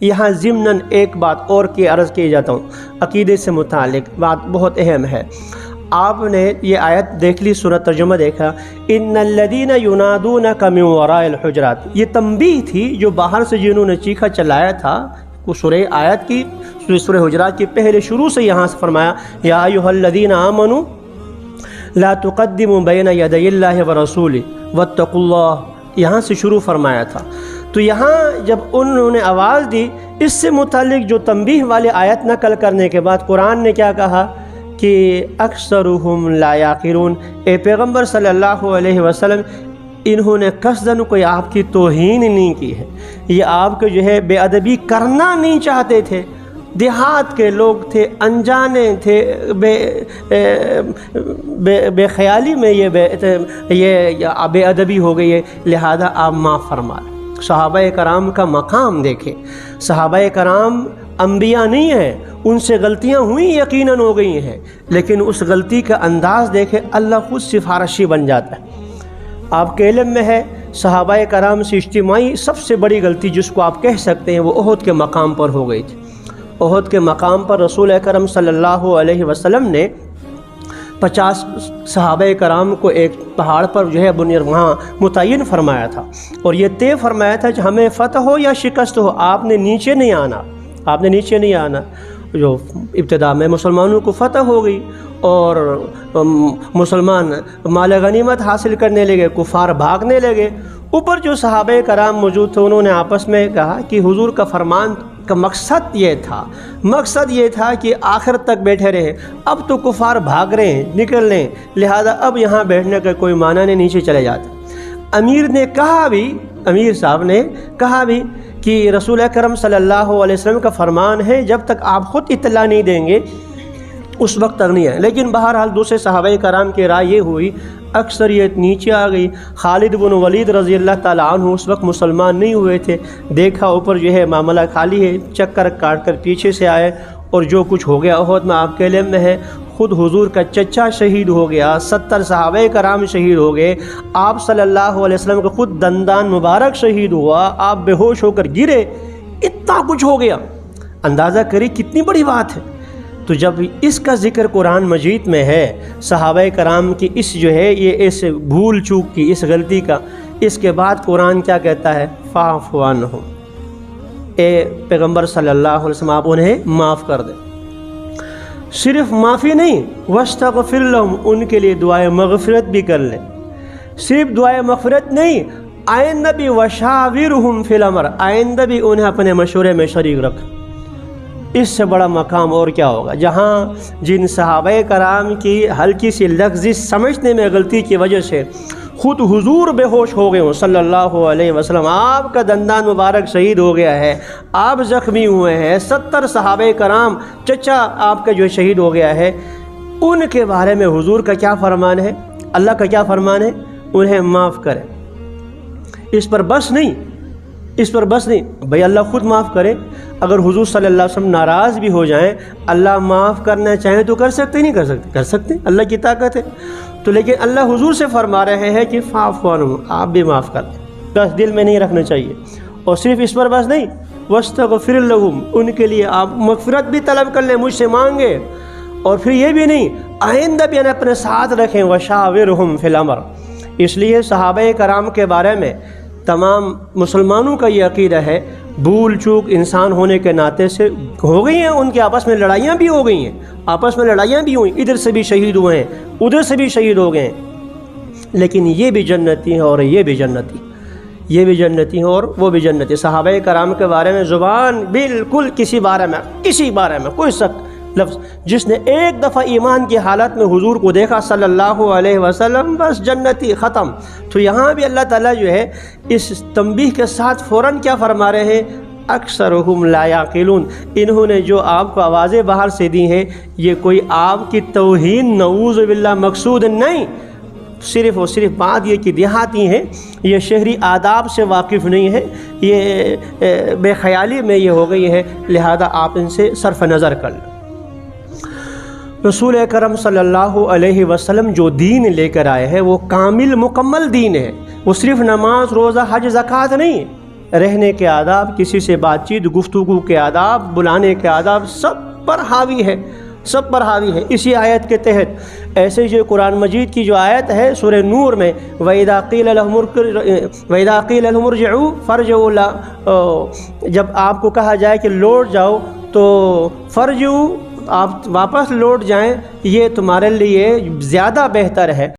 یہاں ضمناً ایک بات اور کی عرض کی جاتا ہوں، عقیدے سے متعلق بات بہت اہم ہے۔ آپ نے یہ آیت دیکھ لی، سورہ ترجمہ دیکھا، ان الذین ینادونک من وراء الحجرات، یہ تنبیہ تھی جو باہر سے جنہوں نے چیخا چلایا تھا۔ سورہ آیت کی سورہ حجرات کی پہلے شروع سے یہاں سے فرمایا یا ایھا الذین آمنوا لا تقدموا بین یدی اللہ ورسولہ واتقوا اللہ، یہاں سے شروع فرمایا تھا۔ تو یہاں جب انہوں نے آواز دی، اس سے متعلق جو تنبیہ والے آیت نقل کرنے کے بعد قرآن نے کیا کہا کہ اکثرهم لا یعقلون، اے پیغمبر صلی اللہ علیہ وسلم، انہوں نے قصداً کوئی آپ کی توہین نہیں کی ہے، یہ آپ کے جو ہے بے ادبی کرنا نہیں چاہتے تھے۔ دیہات کے لوگ تھے، انجانے تھے، بے خیالی میں یہ بے ادبی ہو گئی ہے، لہذا آپ معاف فرما لیں۔ صحابہ کرام کا مقام دیکھیں، صحابہ کرام انبیاء نہیں ہیں، ان سے غلطیاں ہوئی یقیناً ہو گئی ہیں، لیکن اس غلطی کا انداز دیکھیں، اللہ خود سفارشی بن جاتا ہے۔ آپ کے علم میں ہے صحابہ کرام سے اجتماعی سب سے بڑی غلطی جس کو آپ کہہ سکتے ہیں وہ احد کے مقام پر ہو گئی تھی۔ احد کے مقام پر رسول اکرم صلی اللہ علیہ وسلم نے 50 صحابہ کرام کو ایک پہاڑ پر جو ہے وہاں متعین فرمایا تھا، اور یہ طے فرمایا تھا کہ ہمیں فتح ہو یا شکست ہو، آپ نے نیچے نہیں آنا، آپ نے نیچے نہیں آنا۔ جو ابتدا میں مسلمانوں کو فتح ہو گئی اور مسلمان مال غنیمت حاصل کرنے لگے، کفار بھاگنے لگے، اوپر جو صحابہ کرام موجود تھے انہوں نے آپس میں کہا کہ حضور کا فرمان کا مقصد یہ تھا کہ آخر تک بیٹھے رہیں، اب تو کفار بھاگ رہے ہیں، نکل رہے ہیں، لہذا اب یہاں بیٹھنے کا کوئی معنی نہیں، نیچے چلے جاتے۔ امیر صاحب نے کہا بھی کہ رسول اکرم صلی اللہ علیہ وسلم کا فرمان ہے جب تک آپ خود اطلاع نہیں دیں گے اس وقت تک نہیں ہے، لیکن بہرحال دوسرے صحابہ کرام کی رائے یہ ہوئی، اکثریت نیچے آ گئی۔ خالد بن ولید رضی اللہ تعالیٰ عنہ اس وقت مسلمان نہیں ہوئے تھے، دیکھا اوپر جو ہے معاملہ خالی ہے، چکر کاٹ کر پیچھے سے آئے، اور جو کچھ ہو گیا احد میں آپ کے علم میں ہے، خود حضور کا چچا شہید ہو گیا، 70 صحابہ کرام شہید ہو گئے، آپ صلی اللہ علیہ وسلم کا خود دندان مبارک شہید ہوا، آپ بے ہوش ہو کر گرے، اتنا کچھ ہو گیا۔ اندازہ کری کتنی بڑی بات ہے۔ تو جب اس کا ذکر قرآن مجید میں ہے، صحابہ کرام کی اس جو ہے یہ اس بھول چوک کی، اس غلطی کا، اس کے بعد قرآن کیا کہتا ہے؟ فاعف عنہم، اے پیغمبر صلی اللہ علیہ وسلم آپ انہیں معاف کر دیں۔ صرف معافی نہیں، واستغفر لہم، ان کے لیے دعائے مغفرت بھی کر لیں۔ صرف دعائے مغفرت نہیں، آئندہ بھی وشاورہم فی الامر، آئندہ بھی انہیں اپنے مشورے میں شریک رکھ۔ اس سے بڑا مقام اور کیا ہوگا؟ جہاں جن صحابہ کرام کی ہلکی سی لفظی سمجھنے میں غلطی کی وجہ سے خود حضور بے ہوش ہو گئے ہوں صلی اللہ علیہ وسلم، آپ کا دندان مبارک شہید ہو گیا ہے، آپ زخمی ہوئے ہیں، 70 صحابہ کرام، چچا آپ کا جو شہید ہو گیا ہے، ان کے بارے میں حضور کا کیا فرمان ہے؟ اللہ کا کیا فرمان ہے؟ انہیں معاف کریں۔ اس پر بس نہیں بھئی اللہ خود معاف کرے۔ اگر حضور صلی اللہ علیہ وسلم ناراض بھی ہو جائیں، اللہ معاف کرنا چاہیں تو کر سکتے، نہیں کر سکتے، اللہ کی طاقت ہے۔ تو لیکن اللہ حضور سے فرما رہے ہیں کہ فاعف عنہم، آپ بھی معاف کر دیں، بس دل میں نہیں رکھنا چاہیے۔ اور صرف اس پر بس نہیں، واستغفر لہم، ان کے لیے آپ مغفرت بھی طلب کر لیں، مجھ سے مانگے۔ اور پھر یہ بھی نہیں، آئندہ بھی انہیں اپنے ساتھ رکھیں، وشاورہم فی الامر۔ اس لیے صحابہ کرام کے بارے میں تمام مسلمانوں کا یہ عقیدہ ہے، بھول چوک انسان ہونے کے ناطے سے ہو گئی ہیں، ان کے آپس میں لڑائیاں بھی ہو گئی ہیں، ادھر سے بھی شہید ہوئے ہیں، ادھر سے بھی شہید ہو گئے ہیں، لیکن یہ بھی جنتی ہیں اور یہ بھی جنتی ہیں اور وہ بھی جنتی۔ صحابہ کرام کے بارے میں زبان بالکل کسی بارے میں کوئی شک لفظ، جس نے ایک دفعہ ایمان کی حالت میں حضور کو دیکھا صلی اللہ علیہ وسلم، بس جنتی، ختم۔ تو یہاں بھی اللہ تعالیٰ جو ہے اس تنبیہ کے ساتھ فوراً کیا فرما رہے ہیں؟ اکثرهم لا یعقلون، انہوں نے جو آپ کو آوازیں باہر سے دی ہیں، یہ کوئی آپ کی توہین نعوذ باللہ مقصود نہیں، صرف اور صرف بات یہ کہ دیہاتی ہیں، یہ شہری آداب سے واقف نہیں ہے، یہ بے خیالی میں یہ ہو گئی ہے، لہذا آپ ان سے صرف نظر کر لیں۔ رسول اکرم صلی اللہ علیہ وسلم جو دین لے کر آئے ہیں وہ کامل مکمل دین ہے، وہ صرف نماز روزہ حج زکوٰۃ نہیں، رہنے کے آداب، کسی سے بات چیت گفتگو کے آداب، بلانے کے آداب، سب پر حاوی ہے، سب پر حاوی ہے اسی آیت کے تحت۔ ایسے جو قرآن مجید کی جو آیت ہے سورہ نور میں وَإِذَا قِيلَ لَهُمُ ارْجِعُوا فَارْجِعُوا، جب آپ کو کہا جائے کہ لوٹ جاؤ تو فرجعوا، آپ واپس لوٹ جائیں، یہ تمہارے لیے زیادہ بہتر ہے۔